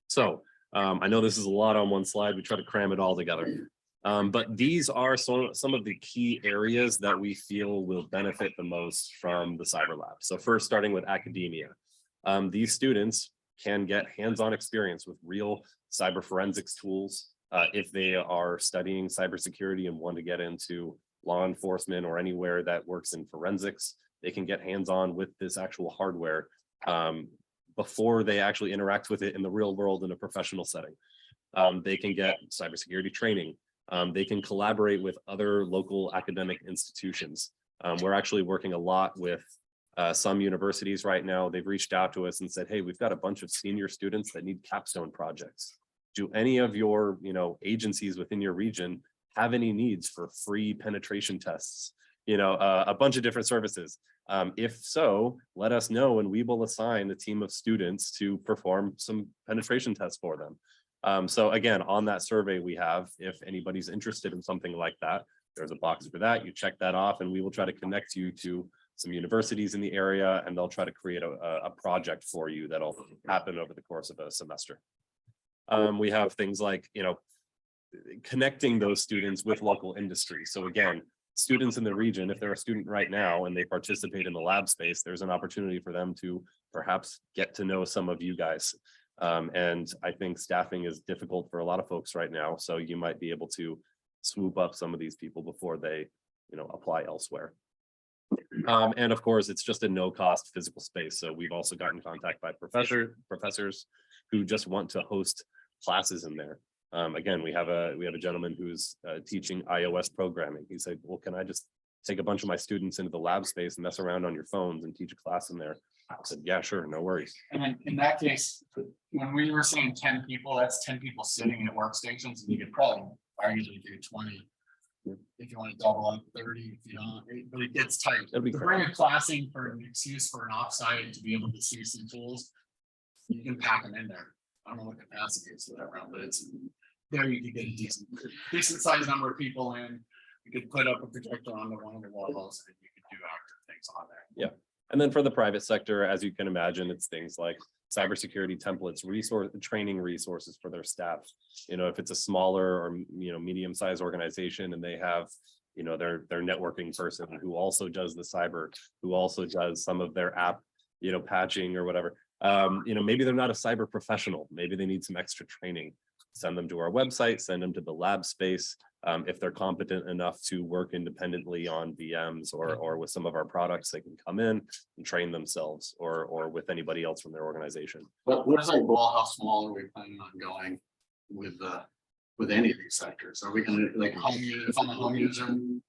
Speaker 3: So I know this is a lot on one slide. We try to cram it all together. But these are some of the key areas that we feel will benefit the most from the Cyber Lab. So first, starting with academia. These students can get hands-on experience with real cyber forensics tools. If they are studying cybersecurity and want to get into law enforcement or anywhere that works in forensics, they can get hands-on with this actual hardware before they actually interact with it in the real world in a professional setting. They can get cybersecurity training. They can collaborate with other local academic institutions. We're actually working a lot with some universities right now. They've reached out to us and said, hey, we've got a bunch of senior students that need capstone projects. Do any of your agencies within your region have any needs for free penetration tests? A bunch of different services. If so, let us know and we will assign a team of students to perform some penetration tests for them. So again, on that survey we have, if anybody's interested in something like that, there's a box for that. You check that off and we will try to connect you to some universities in the area and they'll try to create a project for you that'll happen over the course of a semester. We have things like, connecting those students with local industry. So again, students in the region, if they're a student right now and they participate in the lab space, there's an opportunity for them to perhaps get to know some of you guys. And I think staffing is difficult for a lot of folks right now. So you might be able to swoop up some of these people before they, apply elsewhere. And of course, it's just a no-cost physical space. So we've also gotten in contact by professors who just want to host classes in there. Again, we have a gentleman who's teaching iOS programming. He said, well, can I just take a bunch of my students into the lab space and mess around on your phones and teach a class in there? I said, yeah, sure, no worries.
Speaker 2: And in that case, when we were saying 10 people, that's 10 people sitting at workstations, and you could probably arguably do 20. If you want to double up 30, if you don't, but it gets tight. To bring a class in for an excuse for an offsite to be able to see some tools, you can pack them in there. I don't know what capacity is for that round, but it's there. You can get a decent sized number of people in. You could put up a projector on one of the walls and you could do active things on there.
Speaker 3: Yeah. And then for the private sector, as you can imagine, it's things like cybersecurity templates, training resources for their staff. If it's a smaller or medium-sized organization and they have their networking person who also does the cyber, who also does some of their app patching or whatever. Maybe they're not a cyber professional. Maybe they need some extra training. Send them to our website, send them to the lab space. If they're competent enough to work independently on VMs or with some of our products, they can come in and train themselves or with anybody else from their organization.
Speaker 2: But what is our goal? How small are we planning on going with any of these sectors? Are we going to if I'm a home user, can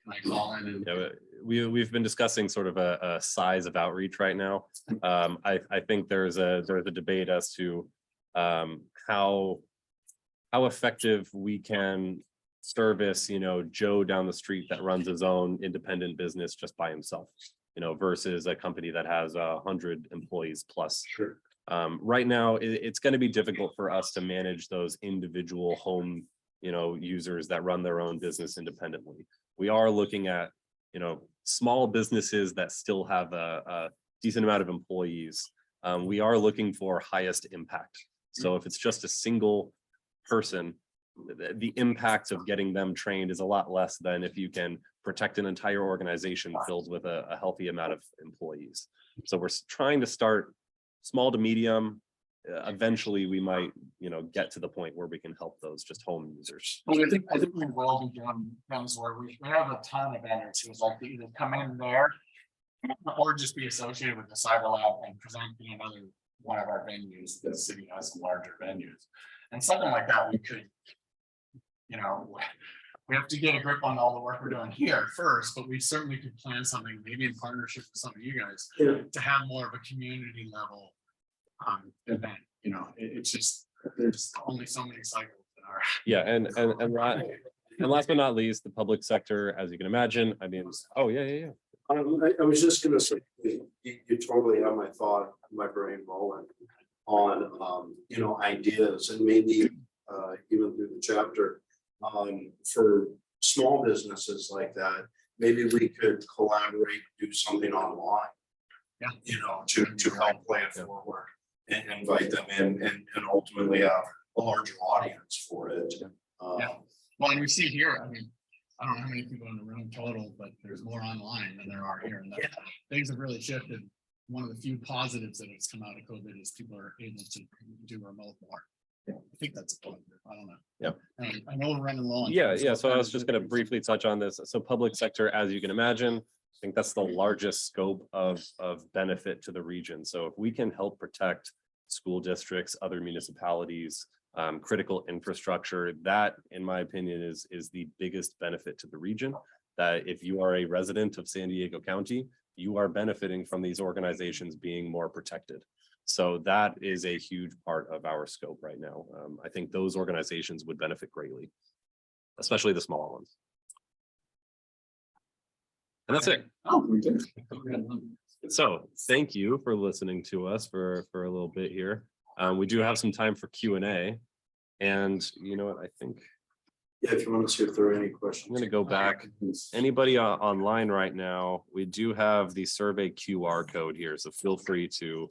Speaker 2: I call in and
Speaker 3: we've been discussing sort of a size of outreach right now. I think there's a debate as to how effective we can service Joe down the street that runs his own independent business just by himself, versus a company that has 100 employees plus.
Speaker 7: Sure.
Speaker 3: Right now it's going to be difficult for us to manage those individual home users that run their own business independently. We are looking at small businesses that still have a decent amount of employees. We are looking for highest impact. So if it's just a single person, the impact of getting them trained is a lot less than if you can protect an entire organization filled with a healthy amount of employees. So we're trying to start small to medium. Eventually we might get to the point where we can help those just home users.
Speaker 2: Well, I think we will be doing things where we have a ton of vendors who's like to either come in there or just be associated with the Cyber Lab and present in another one of our venues. The city has some larger venues, and something like that we could, we have to get a grip on all the work we're doing here first, but we certainly could plan something maybe in partnership with some of you guys to have more of a community level event. It's just there's only so many cycles in our
Speaker 3: and last but not least, the public sector, as you can imagine. I mean,
Speaker 7: I was just gonna say, you totally have my brain rolling on, ideas and maybe even through the chapter for small businesses like that, maybe we could collaborate, do something online.
Speaker 2: Yeah.
Speaker 7: To help plan forward and invite them in and ultimately have
Speaker 1: a larger audience for it.
Speaker 2: Yeah. Well, and we see here, I mean, I don't know how many people in the room total, but there's more online than there are here, and that things have really shifted. One of the few positives that has come out of COVID is people are able to do remote more. I think that's a positive. I don't know.
Speaker 3: Yep.
Speaker 2: I know we're running low on.
Speaker 3: Yeah,
Speaker 2: time,
Speaker 3: yeah. So I was
Speaker 2: if
Speaker 3: just going to briefly touch on this. So public sector, as you can imagine, I think that's the largest scope of benefit to the region. So if we can help protect school districts, other municipalities, critical infrastructure, that, in my opinion, is the biggest benefit to the region. That if you are a resident of San Diego County, you are benefiting from these organizations being more protected. So that is a huge part of our scope right now. I think those organizations would benefit greatly, especially the smaller ones. And that's it.
Speaker 2: Oh, we did.
Speaker 3: So thank you for listening to us for a little bit here. We do have some time for Q&A. And you know what, I think
Speaker 7: Yeah, if you want to see if there are any questions.
Speaker 3: I'm going to go back. Anybody online right now, we do have the survey QR code here. So feel free to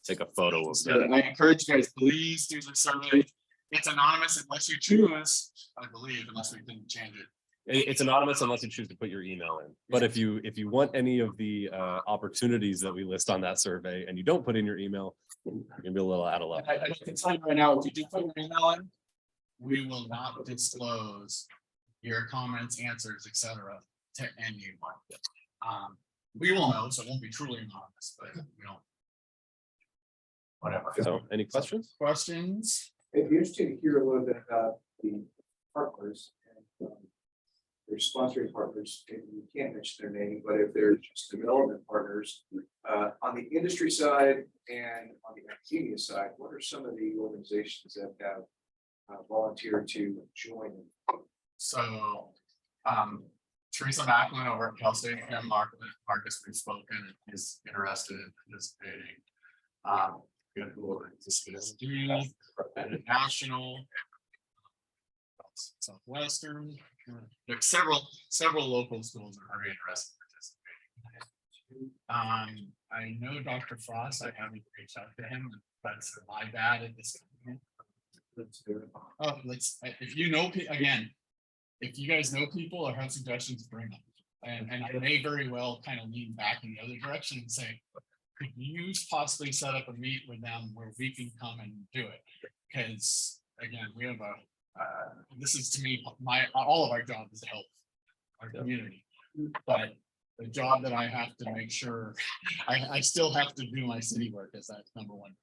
Speaker 3: take a photo of that.
Speaker 2: I encourage you guys, please do the survey. It's anonymous unless you choose, I believe, unless we didn't change it.
Speaker 3: It's anonymous unless you choose to put your email in. But if you want any of the opportunities that we list on that survey and you don't put in your email, you're gonna be a little out of luck.
Speaker 2: I can tell you right now, if you do put your email in, we will not disclose your comments, answers, etc. to anyone. We will know, so it won't be truly anonymous, but we don't. Whatever.
Speaker 3: So any questions?
Speaker 2: Questions?
Speaker 8: It'd be interesting to hear a little bit about the partners and their sponsoring partners. You can't mention their name, but if they're just development partners on the industry side and on the academia side, what are some of the organizations that have volunteered to join?
Speaker 2: So, Teresa Macklin over at Cal State and Marcus, we've spoken, and is interested in participating. Good Lord, this is Bennett National, Southwestern, like several local schools are very interested in participating. I know Dr. Frost, I haven't reached out to him, but it's my bad at this time. Oh, if you know, again, if you guys know people or have suggestions, bring them. And I may very well kind of lean back in the other direction and say, could you possibly set up a meet with them where we can come and do it? Because again, we have this is to me, all of our job is to help our community. But the job that I have to make sure, I still have to do my city work as that #1 priority.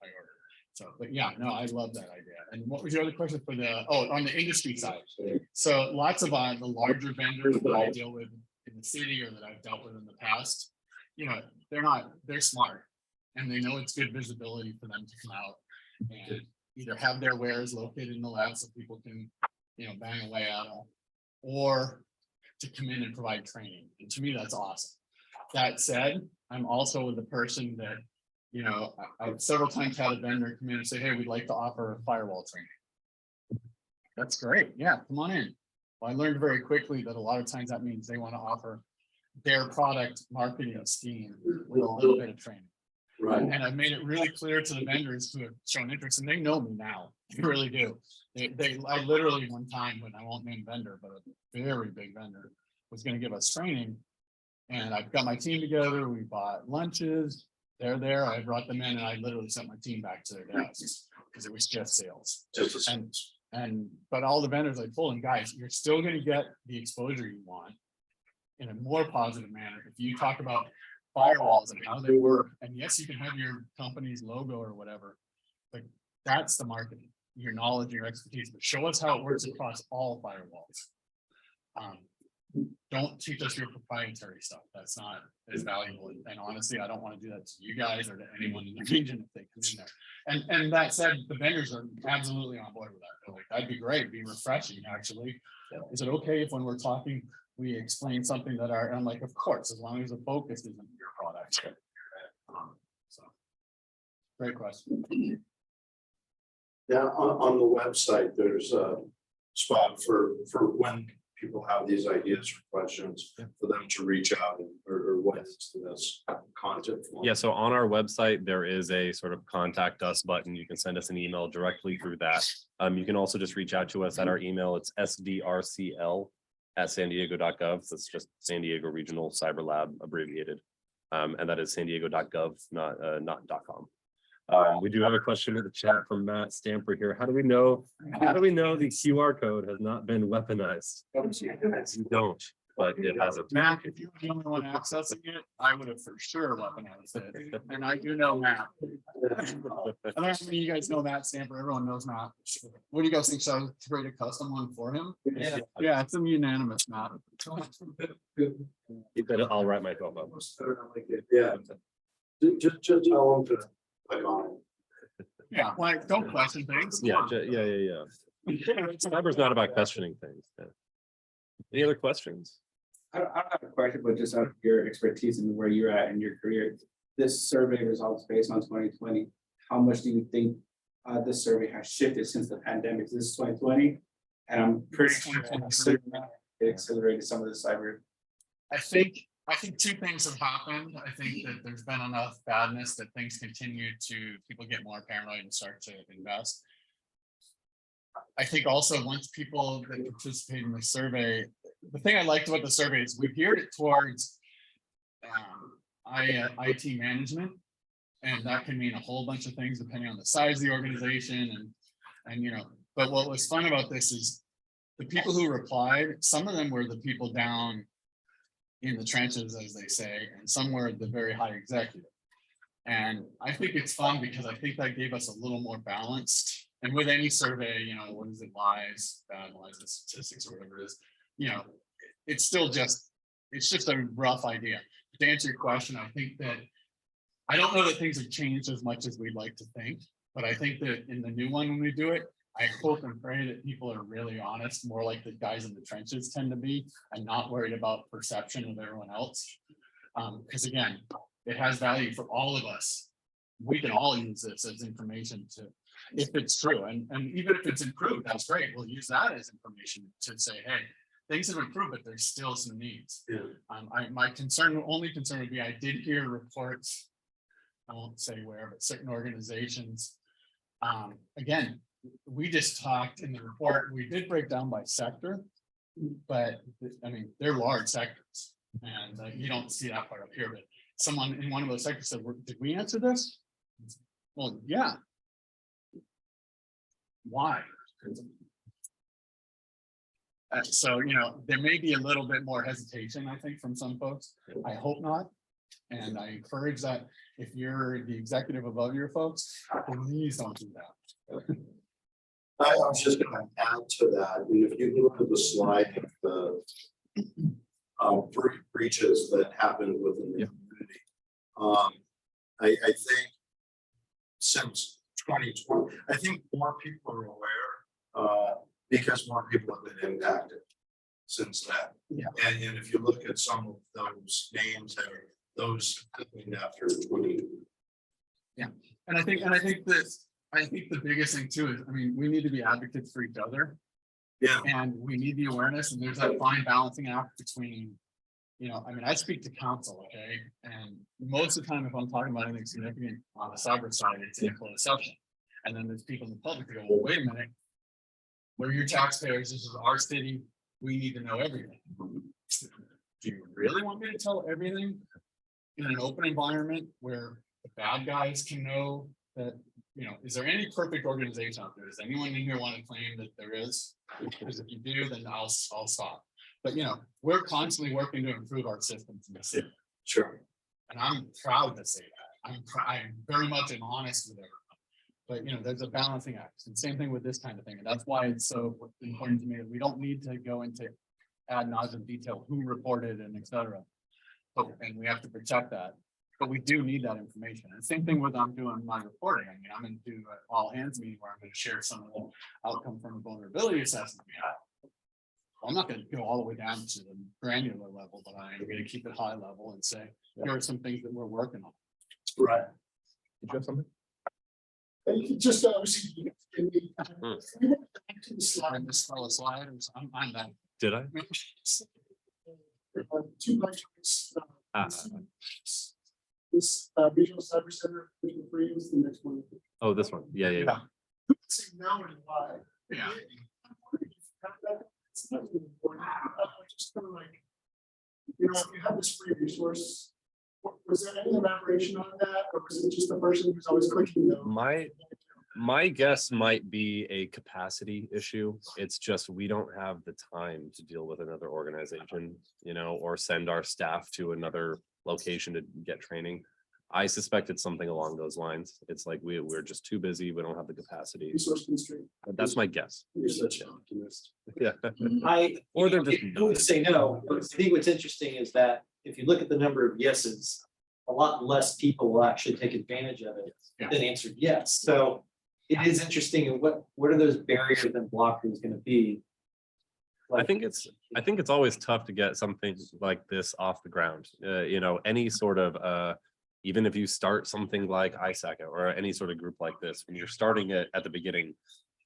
Speaker 2: So, but yeah, no, I love that idea. And what was your other question for on the industry side? So lots of the larger vendors that I deal with in the city or that I've dealt with in the past, you know, they're smart and they know it's good visibility for them to come out and either have their wares located in the lab so people can, you know, bang away at them, or to come in and provide training. And to me, that's awesome. That said, I'm also the person that, you know, I've several times had a vendor come in and say, hey, we'd like to offer firewall training. That's great. Yeah, come on in. Well, I learned very quickly that a lot of times that means they want to offer their product marketing scheme with a little bit of training.
Speaker 7: Right.
Speaker 2: And I've made it really clear to the vendors who have shown interest, and they know me now. They really do. I literally one time, when I won't name vendor, but a very big vendor was going to give us training. And I've got my team together. We bought lunches. They're there. I brought them in, and I literally sent my team back to their desks because it was just sales. But all the vendors I told them, guys, you're still going to get the exposure you want in a more positive manner if you talk about firewalls and how they work. And yes, you can have your company's logo or whatever, but that's the marketing, your knowledge, your expertise, but show us how it works across all firewalls. Don't teach us your proprietary stuff. That's not as valuable. And honestly, I don't want to do that to you guys or to anyone in the region if they come in there. And that said, the vendors are absolutely on board with that. They're like, that'd be great, it'd be refreshing, actually. Is it okay if when we're talking, we explain something that I'm like, of course, as long as the focus isn't your product. So, great question.
Speaker 7: Yeah, on the website, there's a spot for when people have these ideas or questions for them to reach out or what is to this content? form?
Speaker 3: Yeah, so on our website, there is a sort of contact us button. You can send us an email directly through that. You can also just reach out to us at our email. It's sdrcl@sandiego.gov. That's just San Diego Regional Cyber Lab abbreviated. And that is sandiego.gov, not .com. We do have a question in the chat from Matt Stamper here. How do we know the QR code has not been weaponized? You don't, but it hasn't.
Speaker 2: Matt, if you were the only one accessing it, I would have for sure weaponized it. And I do know Matt. I don't know how many of you guys know Matt Stamper. Everyone knows Matt. What do you guys think? Should I create a custom one for him?
Speaker 5: Yeah.
Speaker 2: Yeah, it's a unanimous Matt.
Speaker 3: I'll write myself up.
Speaker 7: Yeah. Just tell them to click on
Speaker 2: Yeah, like, don't question things.
Speaker 3: Yeah. Cyber's not about questioning things. Yeah. Any other questions?
Speaker 6: I don't have a question, but just out of your expertise and where you're at in your career, this survey results based on 2020, how much do you think this survey has shifted since the pandemic? This is 2020, and I'm pretty sure it accelerated some of the cyber.
Speaker 2: I think two things have happened. I think that there's been enough badness that things continue to, people get more paranoid and start to invest. I think also once people that participate in the survey, the thing I liked about the survey is we geared it towards IT management. And that can mean a whole bunch of things depending on the size of the organization and you know, but what was fun about this is the people who replied, some of them were the people down in the trenches, as they say, and some were the very high executive. And I think it's fun because I think that gave us a little more balanced. And with any survey, you know, what is it, lies, bad lies, and statistics, or whatever it is, you know, it's just a rough idea. To answer your question, I think that I don't know that things have changed as much as we'd like to think, but I think that in the new one, when we do it, I hope and pray that people are really honest, more like the guys in the trenches tend to be, and not worried about perception of everyone else. Because again, it has value for all of us. We can all use this as information to, if it's true, and even if it's improved, that's great. We'll use that as information to say, hey, things have improved, but there's still some needs.
Speaker 7: Yeah.
Speaker 2: My only concern would be, I did hear reports, I won't say where, but certain organizations, again, we just talked in the report, we did break down by sector, but I mean, they're large sectors and you don't see that part up here, but someone in one of those sectors said, did we answer this? Well, yeah. Why? So, you know, there may be a little bit more hesitation, I think, from some folks. I hope not. And I encourage that if you're the executive above your folks, please don't do that.
Speaker 7: I was just going to add to that. And if you look at the slide of the breaches that happened within the community, I think since 2020, I think more people are aware because more people have been impacted since then.
Speaker 2: Yeah.
Speaker 7: And if you look at some of those names that are those after 20.
Speaker 2: Yeah, and I think the biggest thing too is, I mean, we need to be advocates for each other.
Speaker 7: Yeah.
Speaker 2: And we need the awareness, and there's that fine balancing act between, you know, I mean, I speak to counsel, okay, and most of the time, if I'm talking about anything significant on the cyber side, it's in closed session. And then there's people in the public who go, well, wait a minute, we're your taxpayers, this is our city, we need to know everything. Do you really want me to tell everything in an open environment where the bad guys can know that, you know, is there any perfect organization out there? Does anyone in here want to claim that there is? Because if you do, then I'll stop. But, you know, we're constantly working to improve our systems in the city.
Speaker 7: Sure.
Speaker 2: And I'm proud to say that. I'm very much honest with everyone. But, you know, there's a balancing act, and same thing with this kind of thing. And that's why it's so important to me that we don't need to go into ad nauseum detail who reported and et cetera. And we have to protect that. But we do need that information. And same thing with I'm doing my reporting. I mean, I'm going to do an all hands meeting where I'm going to share some of the outcome from a vulnerability assessment we had. I'm not going to go all the way down to the granular level, but I'm going to keep it high level and say, here are some things that we're working on.
Speaker 7: Right.
Speaker 3: Did you have something?
Speaker 9: Just obviously.
Speaker 2: I misspell a slide, I'm that.
Speaker 3: Did I?
Speaker 9: 2 by 2. this regional cyber center, which will free is the next one.
Speaker 3: Oh, this one. Yeah.
Speaker 9: See now and why.
Speaker 2: Yeah.
Speaker 9: It's not really important. Just kind of like, you know, if you have this free resource, was there any elaboration on that, or was it just the person who's always clicking no?
Speaker 3: My guess might be a capacity issue. It's just we don't have the time to deal with another organization, you know, or send our staff to another location to get training. I suspect it's something along those lines. It's like we're just too busy. We don't have the capacity.
Speaker 9: Resource constraint.
Speaker 3: That's my guess.
Speaker 9: You're such an optimist.
Speaker 3: Yeah.
Speaker 5: Or
Speaker 3: they're just
Speaker 5: I would say no, but I think what's interesting is that if you look at the number of yeses, a lot less people will actually take advantage of it
Speaker 2: Yeah.
Speaker 5: than answered yes. So it is interesting. And what are those barriers and blockers going to be?
Speaker 3: I think it's always tough to get something like this off the ground. You know, any sort of even if you start something like ISACA or any sort of group like this, when you're starting it at the beginning,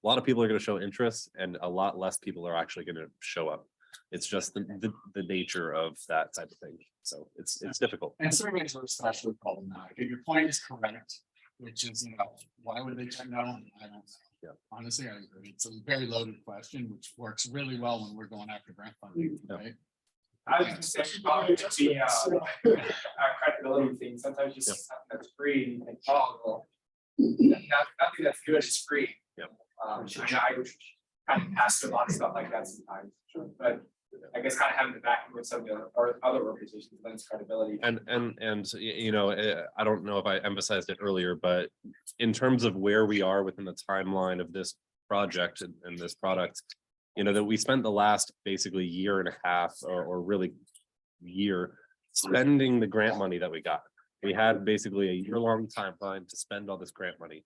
Speaker 3: a lot of people are going to show interest and a lot less people are actually going to show up. It's just the nature of that type of thing. So it's difficult.
Speaker 2: And surveys are especially problematic. And your point is correct, which is, you know, why would they check no? I don't know.
Speaker 3: Yeah.
Speaker 2: Honestly, I agree. It's a very loaded question, which works really well when we're going after grant funding,
Speaker 3: Yeah.
Speaker 2: right?
Speaker 10: I was just saying about the credibility thing. Sometimes you see something that's free and you think, oh, well, nothing that's good is free.
Speaker 3: Yep.
Speaker 10: I kind of pass through a lot of stuff like that sometimes, but I guess kind of having the backing with some of the other organizations lends credibility.
Speaker 3: And you know, I don't know if I emphasized it earlier, but in terms of where we are within the timeline of this project and this product, you know, that we spent the last basically year and a half or really year spending the grant money that we got. We had basically a year-long timeline to spend all this grant money.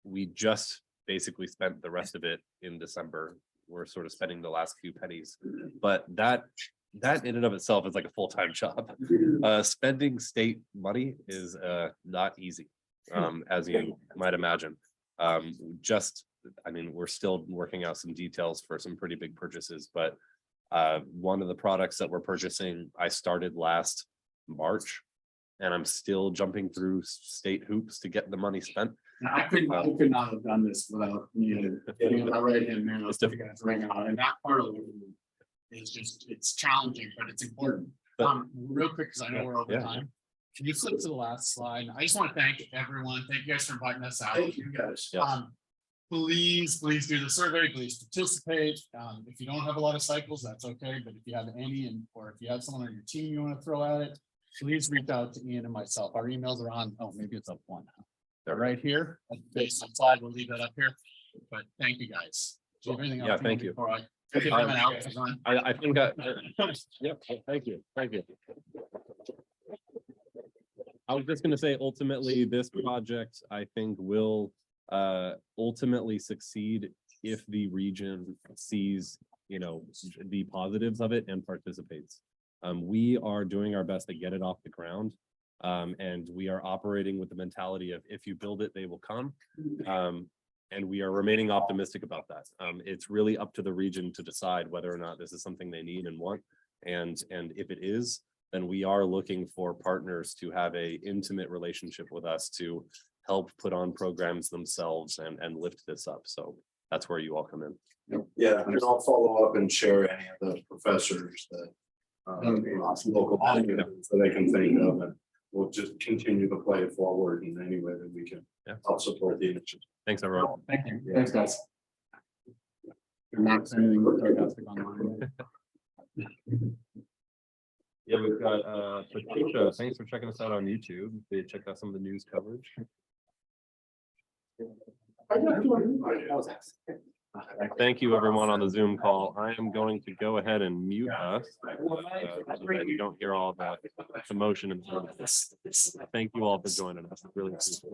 Speaker 3: We just basically spent the rest of it in December. We're sort of spending the last few pennies, but that in and of itself is like a full-time job. Spending state money is not easy, as you might imagine. I mean, we're still working out some details for some pretty big purchases, but one of the products that we're purchasing, I started last March, and I'm still jumping through state hoops to get the money spent.
Speaker 2: And I could not have done this without you getting my right hand man.
Speaker 3: It's
Speaker 2: You guys ring on, and that part of it is just, it's challenging, but it's important. Real quick, because I know we're over
Speaker 3: Yeah.
Speaker 2: time. Can you flip to the last slide? I just want to thank everyone. Thank you guys for inviting us out.
Speaker 7: Thank you, guys.
Speaker 3: Yeah.
Speaker 2: Please do the survey, please participate. If you don't have a lot of cycles, that's okay, but if you have any, or if you have someone on your team you want to throw at it, please reach out to Ian and myself. Our emails are on, oh, maybe it's up one now. They're right here, at the base of the slide, we'll leave that up here, but thank you guys. Do you have anything else?
Speaker 3: Yeah, thank you.
Speaker 2: before I give them an out?
Speaker 3: I think yep, thank you. I was just gonna say, ultimately, this project, I think, will ultimately succeed if the region sees, you know, the positives of it and participates. We are doing our best to get it off the ground. And we are operating with the mentality of if you build it, they will come. And we are remaining optimistic about that. It's really up to the region to decide whether or not this is something they need and want. And if it is, then we are looking for partners to have a intimate relationship with us to help put on programs themselves and lift this up. So that's where you all come in.
Speaker 7: Yeah, and I'll follow up and share any of the professors that local that they can think of, and we'll just continue to play it forward in any way that we can help support the initiative.
Speaker 3: Thanks, everyone.
Speaker 2: Thank you. Thanks, guys. You're not saying anything sarcastic online.
Speaker 3: Yeah, we've got Patricia. Thanks for checking us out on YouTube. They checked out some of the news coverage. Thank you, everyone on the Zoom call. I am going to go ahead and mute us. So that you don't hear all that emotion and thank you all for joining us. Really appreciate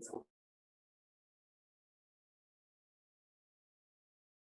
Speaker 3: it.